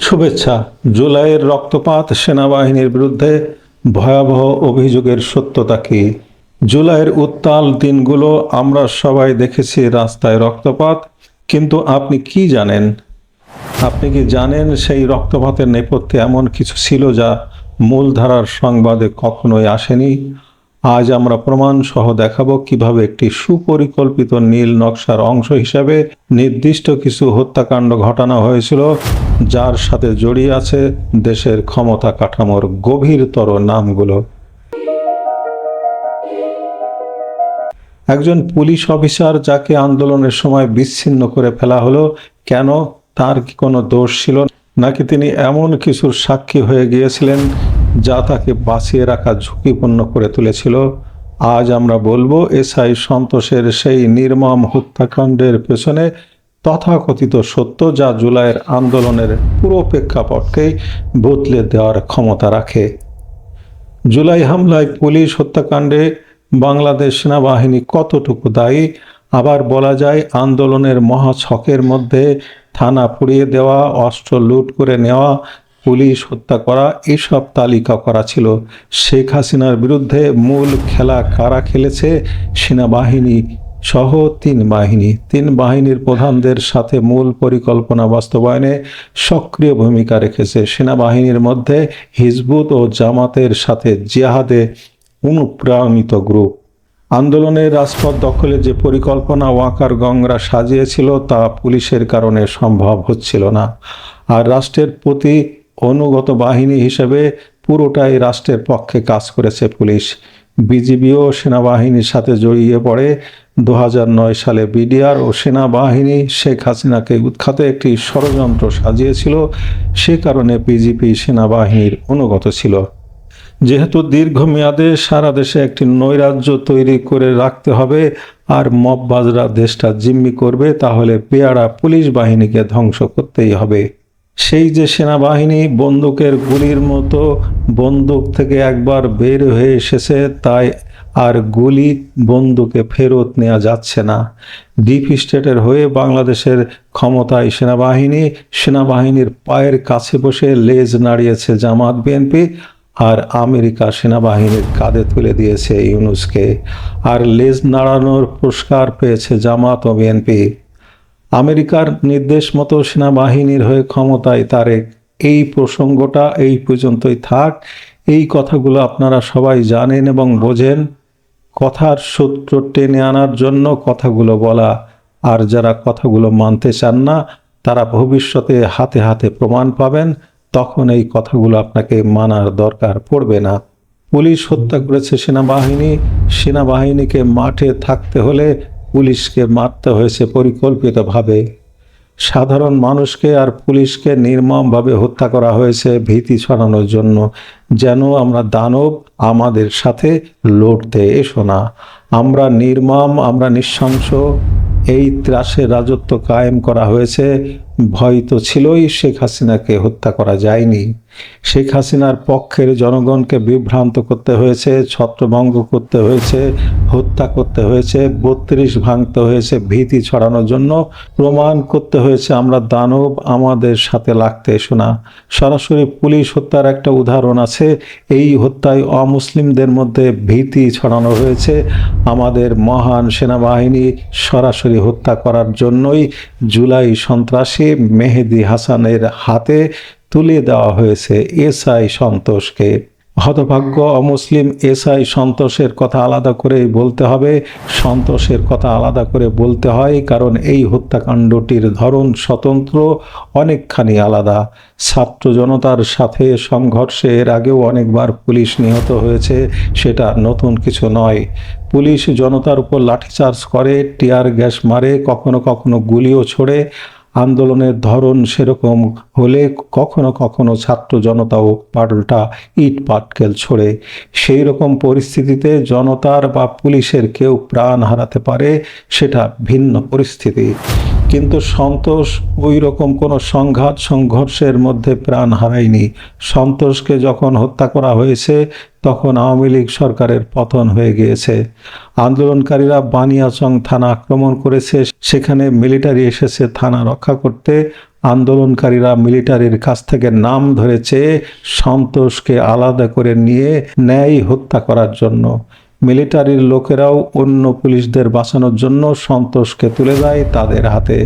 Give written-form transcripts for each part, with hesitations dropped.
শুভেচ্ছা। জুলাইয়ের রক্তপাত সেনাবাহিনীর বিরুদ্ধে ভয়াবহ অভিযোগের সত্যতা কি? জুলাইয়ের উত্তাল দিনগুলো আমরা সবাই দেখেছি রাস্তায় রক্তপাত, কিন্তু আপনি কি জানেন? আপনি কি জানেন সেই রক্তপাতের নেপথ্যে এমন কিছু ছিল যা মূলধারার সংবাদে কখনোই আসেনি? আজ আমরা প্রমাণ সহ দেখাবো কিভাবে একটি সুপরিকল্পিত নীল নকশার অংশ হিসেবে নির্দিষ্ট কিছু হত্যাকাণ্ড ঘটানো হয়েছিল, যার সাথে জড়িয়ে আছে দেশের ক্ষমতা কাঠামোর গভীরতর নামগুলো। একজন পুলিশ অফিসার যাকে আন্দোলনের সময় বিচ্ছিন্ন করে ফেলা হলো, কেন? তার কি কোনো দোষ ছিল, নাকি তিনি এমন কিছুর সাক্ষী হয়ে গিয়েছিলেন যা তাকে বাঁচিয়ে রাখা ঝুঁকিপূর্ণ করে তুলেছিল? আজ আমরা বলবো এসআই সন্তোষের সেই নির্মম হত্যাকাণ্ডের পেছনে তথাকথিত সত্য, যা জুলাইয়ের আন্দোলনের পুরো প্রেক্ষাপটকেই বদলে দেওয়ার ক্ষমতা রাখে। জুলাই হামলায় পুলিশ হত্যাকাণ্ডে বাংলাদেশ সেনাবাহিনী কতটুকু দায়ী? আবার বলা যায় আন্দোলনের মহাছকের মধ্যে থানা পুড়িয়ে দেওয়া, অস্ত্র লুট করে নেওয়া, পুলিশ হত্যা করা, এসব তালিকা করা ছিল। শেখ হাসিনার বিরুদ্ধে মূল খেলা কারা খেলেছে? সেনাবাহিনী সহ তিন বাহিনীর প্রধানদের সাথে মূল পরিকল্পনা বাস্তবায়নে সক্রিয় ভূমিকা রেখেছে সেনাবাহিনীর মধ্যে হিজবুত ও জামাতের সাথে জিহাদে অনুপ্রাণিত গ্রুপ। আন্দোলনের রাজপথ দখলে যে পরিকল্পনা ওয়াকার গংরা সাজিয়েছিল তা পুলিশের কারণে সম্ভব হচ্ছিল না। আর রাষ্ট্রের প্রতি অনুগত বাহিনী হিসেবে পুরোটাই রাষ্ট্রের পক্ষে কাজ করেছে পুলিশ। বিজিবিও সেনাবাহিনীর সাথে জড়িয়ে পড়ে। 2009 সালে বিডিআর ও সেনাবাহিনী শেখ হাসিনাকে উৎখাতে একটি ষড়যন্ত্র সাজিয়েছিল। সে কারণে বিজিবি সেনাবাহিনীর অনুগত ছিল। যেহেতু দীর্ঘমেয়াদে সারা দেশে একটি নৈরাজ্য তৈরি করে রাখতে হবে আর মববাজরা দেশটা জিম্মি করবে, তাহলে পেয়ারা পুলিশ বাহিনীকে ধ্বংস করতেই হবে। সেই যে সেনাবাহিনী বন্দুকের গুলির মতো বন্দুক থেকে একবার বের হয়ে এসেছে, তাই আর গুলি বন্দুকে ফেরত নেওয়া যাচ্ছে না। ডিপ স্টেটের হয়ে বাংলাদেশের ক্ষমতায় সেনাবাহিনীর পায়ের কাছে বসে লেজ নাড়িয়েছে জামাত বিএনপি, আর আমেরিকা সেনাবাহিনীর কাঁধে তুলে দিয়েছে ইউনূসকে, আর লেজ নাড়ানোর পুরস্কার পেয়েছে জামাত ও বিএনপি। আমেরিকার নির্দেশ মতো সেনাবাহিনীর হয়ে ক্ষমতায় তারেক। এই প্রসঙ্গটা এই পর্যন্তই থাক। এই কথাগুলো আপনারা সবাই জানেন এবং বোঝেন। কথার সূত্র টেনে আনার জন্য কথাগুলো বলা, আর যারা কথাগুলো মানতে চান না তারা ভবিষ্যতে হাতে হাতে প্রমাণ পাবেন, তখন এই কথাগুলো আপনাকে মানার দরকার পড়বে না। পুলিশ হত্যা করেছে সেনাবাহিনীকে মাঠে থাকতে হলে পুলিশকে মারতে হয়েছে পরিকল্পিতভাবে। সাধারণ মানুষকে আর পুলিশকে নির্মমভাবে হত্যা করা হয়েছে ভীতি ছড়ানোর জন্য, যেন আমরা দানব, আমাদের সাথে লড়তে এসো না। আমরা নির্মম, আমরা নৃশংস। এই ত্রাসের রাজত্ব কায়েম করা হয়েছে। ভয় তো ছিলই, শেখ হাসিনাকে হত্যা করা যায়নি। শেখ হাসিনার পক্ষের জনগণকে বিভ্রান্ত করতে হয়েছে, ছত্রভঙ্গ করতে হয়েছে, হত্যা করতে হয়েছে, 32 ভাঙতে হয়েছে ভীতি ছড়ানোর জন্য। প্রমাণ করতে হয়েছে আমরা দানব, আমাদের সাথে লাগতে এসো না। সরাসরি পুলিশ হত্যার একটা উদাহরণ আছে। এই হত্যায় অমুসলিমদের মধ্যে ভীতি ছড়ানো হয়েছে। আমাদের মহান সেনাবাহিনী সরাসরি হত্যা করার জন্যই জুলাই সন্ত্রাসী মেহেদী হাসানের হাতে তুলে দেওয়া হয়েছে এসআই সন্তোষকে। হতভাগ্য অমুসলিম এসআই সন্তোষের কথা আলাদা করে বলতে হবে, সন্তোষের কথা আলাদা করে বলতে হয়, কারণ এই হত্যাকাণ্ডটির ধরন স্বতন্ত্র, অনেকখানি আলাদা। ছাত্র জনতার সাথে সংঘর্ষে এর আগেও অনেকবার পুলিশ নিহত হয়েছে, সেটা নতুন কিছু নয়। পুলিশ জনতার উপর লাঠিচার্জ করে, টিয়ার গ্যাস মারে, কখনো কখনো গুলিও ছোড়ে। আন্দোলনের ধরন সেরকম হলে কখনো কখনো ছাত্র জনতাও পাল্টা ইট পাটকেল ছোড়ে। সেই রকম পরিস্থিতিতে জনতার বা পুলিশের কেউ প্রাণ হারাতে পারে, সেটা ভিন্ন পরিস্থিতি। কিন্তু সন্তোষ ওই রকম কোনো সংঘর্ষের মধ্যে প্রাণ হারায়নি। সন্তোষকে যখন হত্যা করা হয়েছে তখন আওয়ামী লীগ সরকারের পতন হয়ে গিয়েছে। আন্দোলনকারীরা বানিয়াচং থানা আক্রমণ করেছে, সেখানে মিলিটারি এসেছে থানা রক্ষা করতে। আন্দোলনকারীরা মিলিটারির কাছ থেকে নাম ধরে চেয়ে সন্তোষকে আলাদা করে নিয়ে ন্যায় হত্যা করার জন্য। মিলিটারির লোকেরাও অন্য পুলিশদের বাঁচানোর জন্য সন্তোষকে তুলে দেয় তাদের হাতে।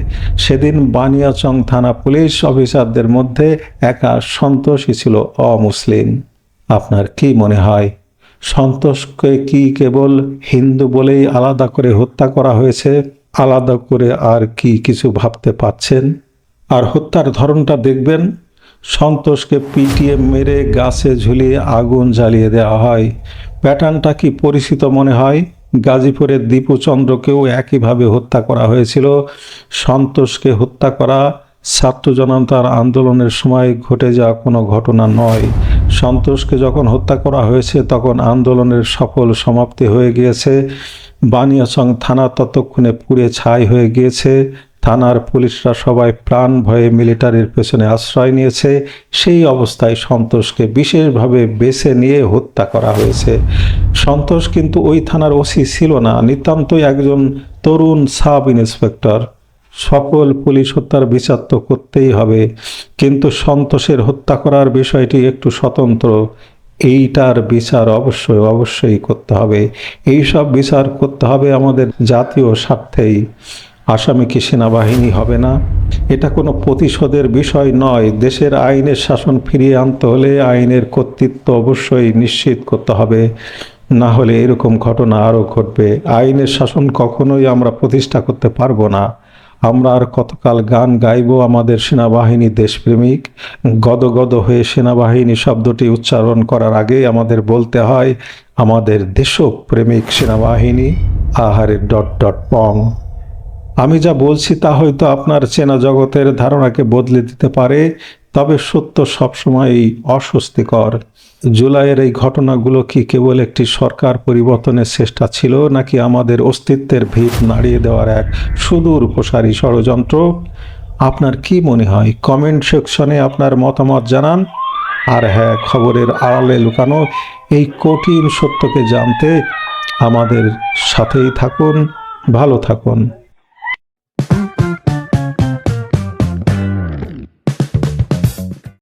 সেদিন বানিয়াচং থানা পুলিশ অফিসারদের মধ্যে একা সন্তোষই ছিল অমুসলিম। আপনার কি মনে হয়, সন্তোষকে কি কেবল হিন্দু বলেই আলাদা করে হত্যা করা হয়েছে? আলাদা করে আর কি কিছু ভাবতে পাচ্ছেন? আর হত্যার ধরনটা দেখবেন, সন্তোষকে পিটিয়ে মেরে গাছে ঝুলিয়ে আগুন জ্বালিয়ে দেওয়া হয়। প্যাটার্নটা কি পরিচিত মনে হয়? গাজীপুরের দীপুচন্দ্রকেও একইভাবে হত্যা করা হয়েছিল। সন্তোষকে হত্যা করা ছাত্র জনতার আন্দোলনের সময় ঘটে যাওয়া কোনো ঘটনা নয়। সন্তোষকে যখন হত্যা করা হয়েছে তখন আন্দোলনের সফল সমাপ্তি হয়ে গিয়েছে। বানিয়াচং থানা ততক্ষণে পুড়ে ছাই হয়ে গিয়েছে। থানার পুলিশরা সবাই প্রাণ ভয়ে মিলিটারির পেছনে আশ্রয় নিয়েছে। সেই অবস্থায় সন্তোষকে বিশেষভাবে বেছে নিয়ে হত্যা করা হয়েছে। সন্তোষ কিন্তু ওই থানার ওসি ছিল না, নিতান্তই একজন তরুণ সাব ইন্সপেক্টর। সকল পুলিশ হত্যার বিচার তো করতেই হবে, কিন্তু সন্তোষের হত্যা করার বিষয়টি একটু স্বতন্ত্র। এইটার বিচার অবশ্যই করতে হবে। এইসব বিচার করতে হবে আমাদের জাতীয় স্বার্থেই। আসামি কি সেনাবাহিনী হবে না? এটা কোনো প্রতিশোধের বিষয় নয়। দেশের আইনের শাসন ফিরিয়ে আনতে হলে আইনের কর্তৃত্ব অবশ্যই নিশ্চিত করতে হবে, না হলে এরকম ঘটনা আরও ঘটবে। আইনের শাসন কখনোই আমরা প্রতিষ্ঠা করতে পারবো না। আমরা আর কতকাল গান গাইব আমাদের সেনাবাহিনী দেশপ্রেমিক? গদগদ হয়ে সেনাবাহিনী শব্দটি উচ্চারণ করার আগে আমাদের বলতে হয় আমাদের দেশপ্রেমিক সেনাবাহিনী। আহারে ... পং। আমি যা বলছি তা হয়তো আপনার চেনা জগতের ধারণাকে বদলে দিতে পারে, তবে সত্য সবসময়ই অস্বস্তিকর। জুলাইয়ের এই ঘটনাগুলো কি কেবল একটি সরকার পরিবর্তনের চেষ্টা ছিল, নাকি আমাদের অস্তিত্বের ভিত নাড়িয়ে দেওয়ার এক সুদূর প্রসারী ষড়যন্ত্র? আপনার কি মনে হয়? কমেন্ট সেকশনে আপনার মতামত জানান। আর হ্যাঁ, খবরের আড়ালে লুকানো এই কঠিন সত্যকে জানতে আমাদের সাথেই থাকুন। ভালো থাকুন।